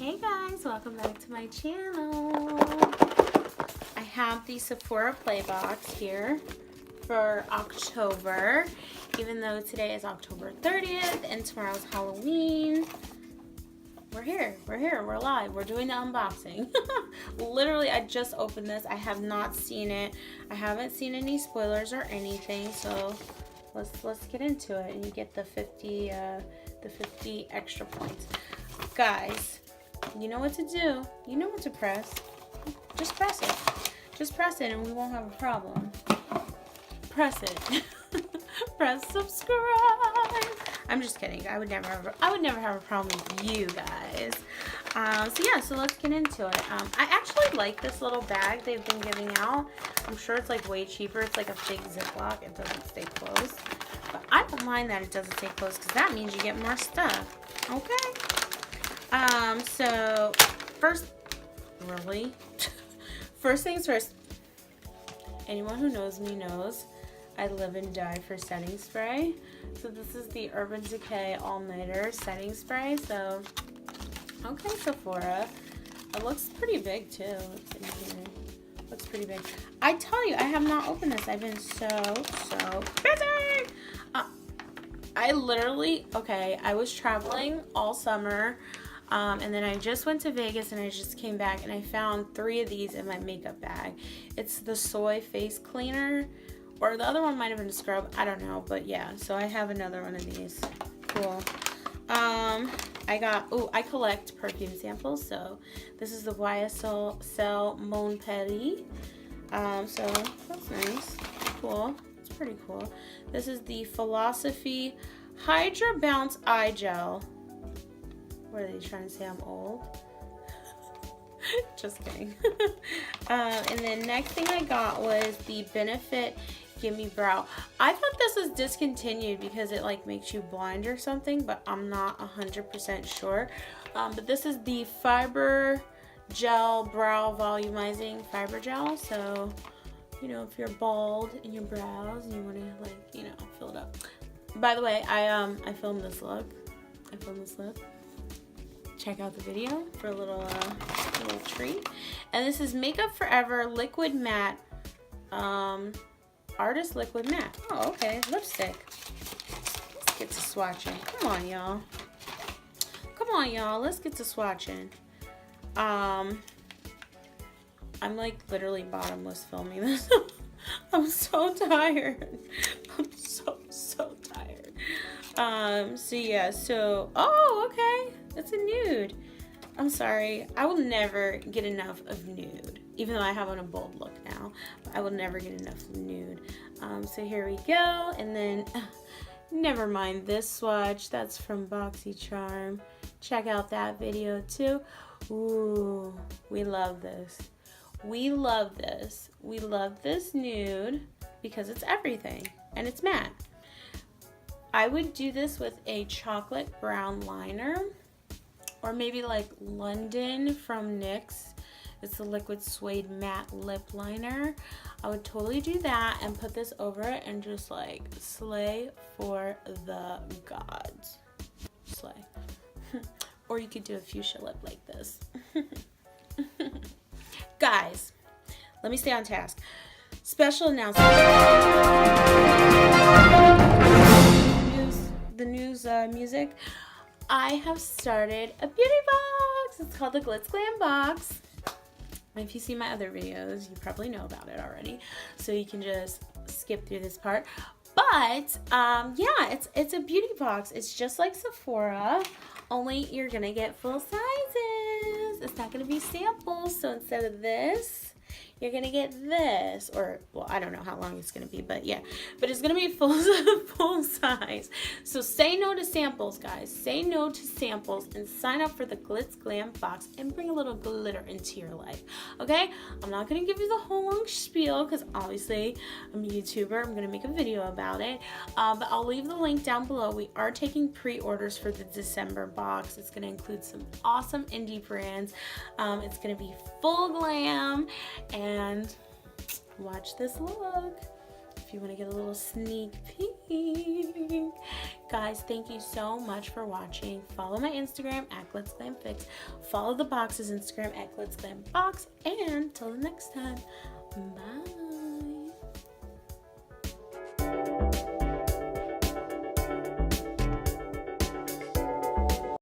Hey guys, welcome back to my channel. I have the Sephora play box here for October, even though today is October 30th and tomorrow's Halloween. We're here, we're live, we're doing the unboxing. Literally, I just opened this. I have not seen it. I haven't seen any spoilers or anything, so let's get into it. And you get the 50 extra points. Guys, you know what to do. You know what to press. Just press it. Just press it and we won't have a problem. Press it. Press subscribe. I'm just kidding. I would never have a problem with you guys. So let's get into it. I actually like this little bag they've been giving out. I'm sure it's like way cheaper. It's like a fake Ziploc. It doesn't stay closed. But I don't mind that it doesn't stay closed because that means you get more stuff. Okay. So first things first, anyone who knows me knows I live and die for setting spray. So this is the Urban Decay All-Nighter setting spray. So, okay, Sephora. It looks pretty big too. What's in here? Looks pretty big. I tell you, I have not opened this. I've been so busy. I was traveling all summer. And then I just went to Vegas and I just came back and I found 3 of these in my makeup bag. It's the soy face cleaner, or the other one might have been a scrub, I don't know, but yeah, so I have another one of these. Cool. I collect perfume samples, so this is the YSL Mon Petit. So that's nice. Cool. It's pretty cool. This is the Philosophy Hydra Bounce Eye Gel. What are they trying to say? I'm old? Just kidding. And then next thing I got was the Benefit Gimme Brow. I thought this was discontinued because it like makes you blind or something, but I'm not 100% sure. But this is the Fiber Gel Brow Volumizing Fiber Gel. So, you know, if you're bald in your brows and you want to like, you know, fill it up. By the way, I filmed this look. Check out the video for a little treat. And this is Makeup Forever Liquid Matte, Artist Liquid Matte. Oh, okay, lipstick. Let's get to swatching. Come on, y'all. Let's get to swatching. I'm like literally bottomless filming this. I'm so tired. I'm so tired. Oh, okay. It's a nude. I'm sorry. I will never get enough of nude. Even though I have on a bold look now. But I will never get enough of nude. So here we go. And then, never mind this swatch. That's from BoxyCharm. Check out that video too. Ooh, we love this. We love this. We love this nude because it's everything. And it's matte. I would do this with a chocolate brown liner, or maybe like London from NYX. It's a liquid suede matte lip liner. I would totally do that and put this over it and just like slay for the gods. Slay. Or you could do a fuchsia lip like this. Guys, let me stay on task. Special announcement. The news music. I have started a beauty box. It's called the GLITZGLAMBOX. If you see my other videos, you probably know about it already. So you can just skip through this part. But yeah, it's a beauty box. It's just like Sephora, only you're gonna get full sizes. It's not gonna be samples. So instead of this, you're gonna get this, or well, I don't know how long it's gonna be, but yeah, but it's gonna be full size. So say no to samples, guys. Say no to samples and sign up for the GLITZGLAMFIX and bring a little glitter into your life. Okay? I'm not gonna give you the whole long spiel because obviously I'm a YouTuber. I'm gonna make a video about it, but I'll leave the link down below. We are taking pre-orders for the December box. It's gonna include some awesome indie brands. It's gonna be full glam. And watch this look if you want to get a little sneak peek. Guys, thank you so much for watching. Follow my Instagram at GLITZGLAMFIX. Follow the box's Instagram at GLITZGLAMBOX. And until the next time, bye.